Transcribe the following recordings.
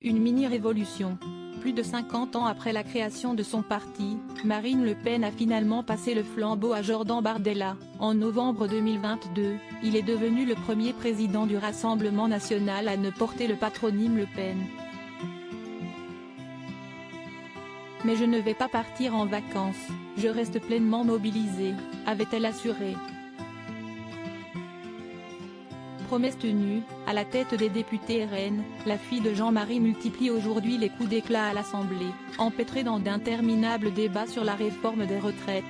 Une mini-révolution. Plus de 50 ans après la création de son parti, Marine Le Pen a finalement passé le flambeau à Jordan Bardella. En novembre 2022, il est devenu le premier président du Rassemblement national à ne porter le patronyme Le Pen. Mais je ne vais pas partir en vacances, je reste pleinement mobilisée, avait-elle assuré. Promesse tenue, à la tête des députés RN, la fille de Jean-Marie multiplie aujourd'hui les coups d'éclat à l'Assemblée, empêtrée dans d'interminables débats sur la réforme des retraites.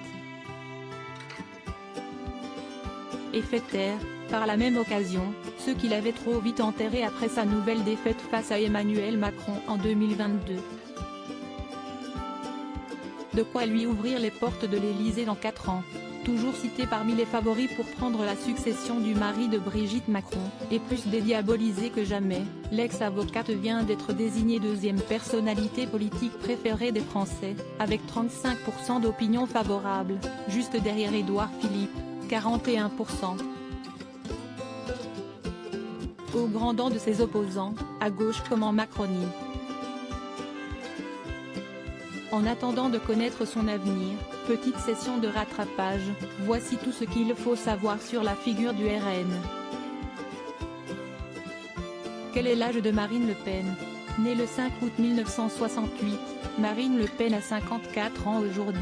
Et fait taire, par la même occasion, ceux qui l'avaient trop vite enterré après sa nouvelle défaite face à Emmanuel Macron en 2022. De quoi lui ouvrir les portes de l'Élysée dans 4 ans. Toujours cité parmi les favoris pour prendre la succession du mari de Brigitte Macron, et plus dédiabolisé que jamais, l'ex-avocate vient d'être désignée deuxième personnalité politique préférée des Français, avec 35% d'opinion favorable, juste derrière Édouard Philippe, 41%. Au grand dam de ses opposants, à gauche comme en Macronie. En attendant de connaître son avenir, petite session de rattrapage, voici tout ce qu'il faut savoir sur la figure du RN. Quel est l'âge de Marine Le Pen? Née le 5 août 1968, Marine Le Pen a 54 ans aujourd'hui.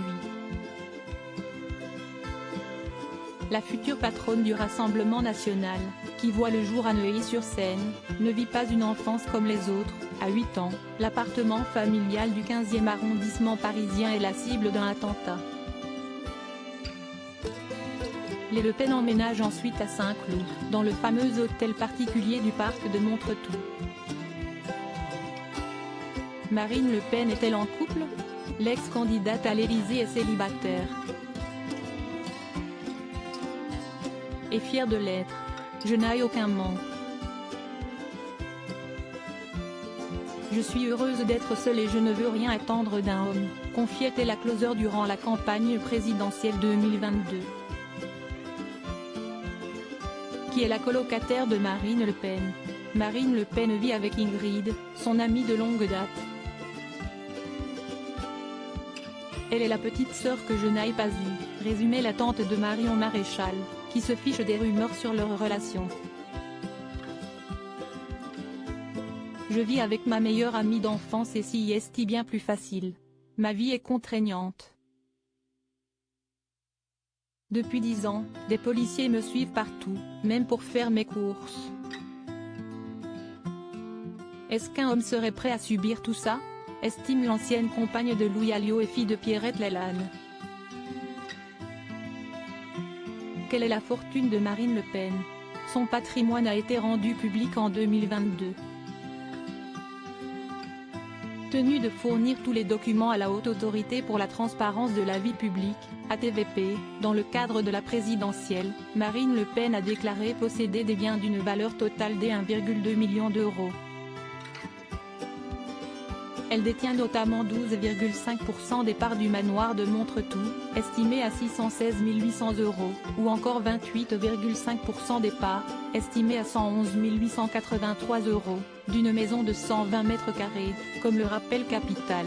La future patronne du Rassemblement national, qui voit le jour à Neuilly-sur-Seine, ne vit pas une enfance comme les autres. À 8 ans, l'appartement familial du 15e arrondissement parisien est la cible d'un attentat. Les Le Pen emménagent ensuite à Saint-Cloud, dans le fameux hôtel particulier du parc de Montretout. Marine Le Pen est-elle en couple? L'ex-candidate à l'Élysée est célibataire. Et fière de l'être. Je n'ai aucun manque. Je suis heureuse d'être seule et je ne veux rien attendre d'un homme, confiait-elle à Closer durant la campagne présidentielle 2022. Qui est la colocataire de Marine Le Pen? Marine Le Pen vit avec Ingrid, son amie de longue date. Elle est la petite sœur que je n'ai pas eue, résumait la tante de Marion Maréchal, qui se fiche des rumeurs sur leur relation. Je vis avec ma meilleure amie d'enfance et si est bien plus facile. Ma vie est contraignante. Depuis 10 ans, des policiers me suivent partout, même pour faire mes courses. Est-ce qu'un homme serait prêt à subir tout ça? Estime l'ancienne compagne de Louis Alliot et fille de Pierrette Lalande. Quelle est la fortune de Marine Le Pen? Son patrimoine a été rendu public en 2022. Tenue de fournir tous les documents à la Haute Autorité pour la transparence de la vie publique, ATVP, dans le cadre de la présidentielle, Marine Le Pen a déclaré posséder des biens d'une valeur totale de 1,2 million d'euros. Elle détient notamment 12,5% des parts du manoir de Montretout, estimé à 616 800 €, ou encore 28,5% des parts, estimées à 111 883 €, d'une maison de 120 mètres carrés, comme le rappelle Capital.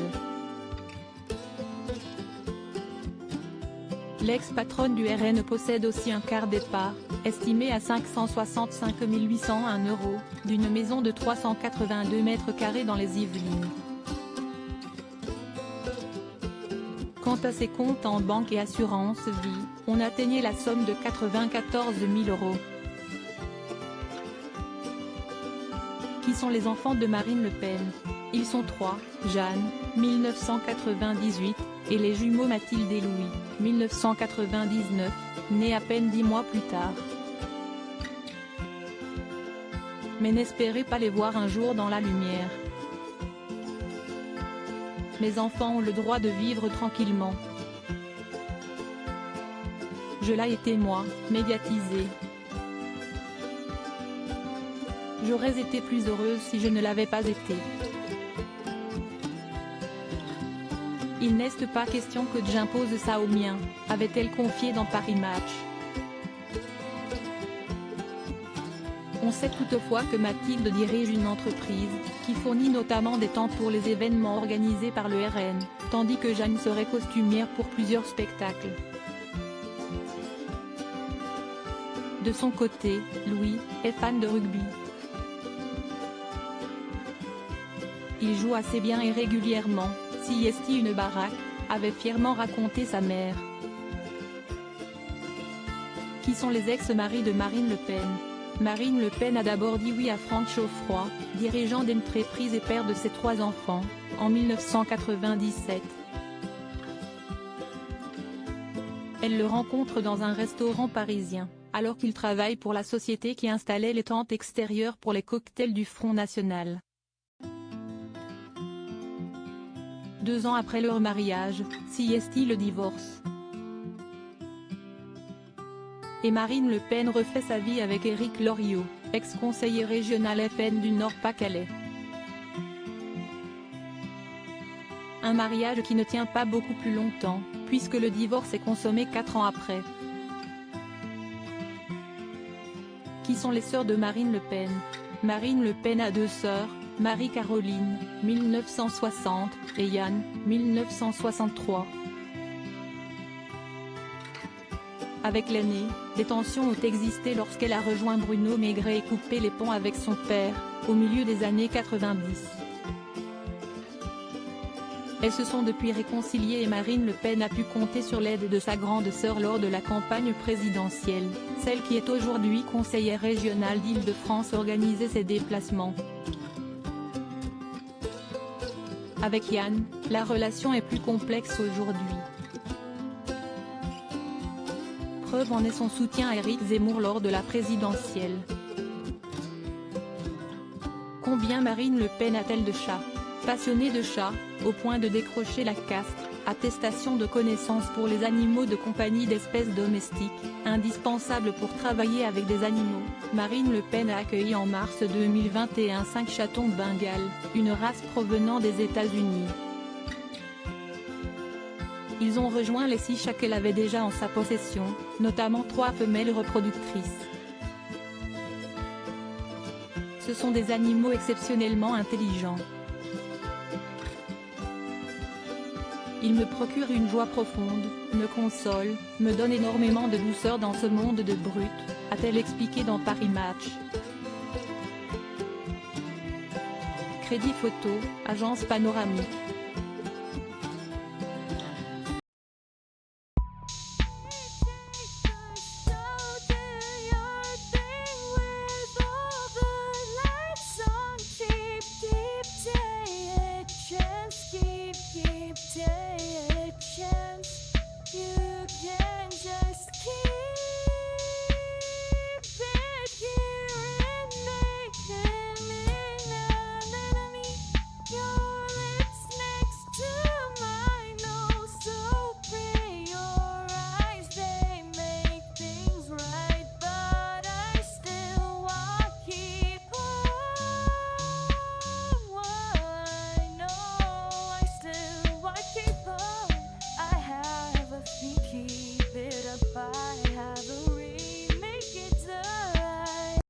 L'ex-patronne du RN possède aussi un quart des parts, estimé à 565 801 €, d'une maison de 382 mètres carrés dans les Yvelines. Quant à ses comptes en banque et assurance vie, on atteignait la somme de 94 000 €. Qui sont les enfants de Marine Le Pen? Ils sont 3, Jeanne, 1998, et les jumeaux Mathilde et Louis, 1999, nés à peine 10 mois plus tard. Mais n'espérez pas les voir un jour dans la lumière. Mes enfants ont le droit de vivre tranquillement. Je l'ai été moi, médiatisée. J'aurais été plus heureuse si je ne l'avais pas été. Il n'est pas question que j'impose ça aux miens, avait-elle confié dans Paris Match. On sait toutefois que Mathilde dirige une entreprise, qui fournit notamment des temps pour les événements organisés par le RN, tandis que Jeanne serait costumière pour plusieurs spectacles. De son côté, Louis est fan de rugby. Il joue assez bien et régulièrement, si est une baraque, avait fièrement raconté sa mère. Qui sont les ex-maris de Marine Le Pen? Marine Le Pen a d'abord dit oui à Franck Chauffroy, dirigeant d'entreprise et père de ses 3 enfants, en 1997. Elle le rencontre dans un restaurant parisien, alors qu'il travaille pour la société qui installait les tentes extérieures pour les cocktails du Front National. 2 ans après leur mariage, Siesti le divorce. Et Marine Le Pen refait sa vie avec Éric Loriot, ex-conseiller régional FN du Nord-Pas-Calais. Un mariage qui ne tient pas beaucoup plus longtemps, puisque le divorce est consommé 4 ans après. Qui sont les sœurs de Marine Le Pen? Marine Le Pen a 2 sœurs, Marie-Caroline, 1960, et Yann, 1963. Avec l'aînée, des tensions ont existé lorsqu'elle a rejoint Bruno Maigret et coupé les ponts avec son père, au milieu des années 90. Elles se sont depuis réconciliées et Marine Le Pen a pu compter sur l'aide de sa grande sœur lors de la campagne présidentielle, celle qui est aujourd'hui conseillère régionale d'Île-de-France organisait ses déplacements. Avec Yann, la relation est plus complexe aujourd'hui. Preuve en est son soutien à Éric Zemmour lors de la présidentielle. Combien Marine Le Pen a-t-elle de chats? Passionnée de chats, au point de décrocher la caste, attestation de connaissance pour les animaux de compagnie d'espèces domestiques, indispensable pour travailler avec des animaux, Marine Le Pen a accueilli en mars 2021 5 chatons de Bengale, une race provenant des États-Unis. Ils ont rejoint les 6 chats qu'elle avait déjà en sa possession, notamment 3 femelles reproductrices. Ce sont des animaux exceptionnellement intelligents. Ils me procurent une joie profonde, me consolent, me donnent énormément de douceur dans ce monde de brutes, a-t-elle expliqué dans Paris Match. Crédit photo, agence panoramique.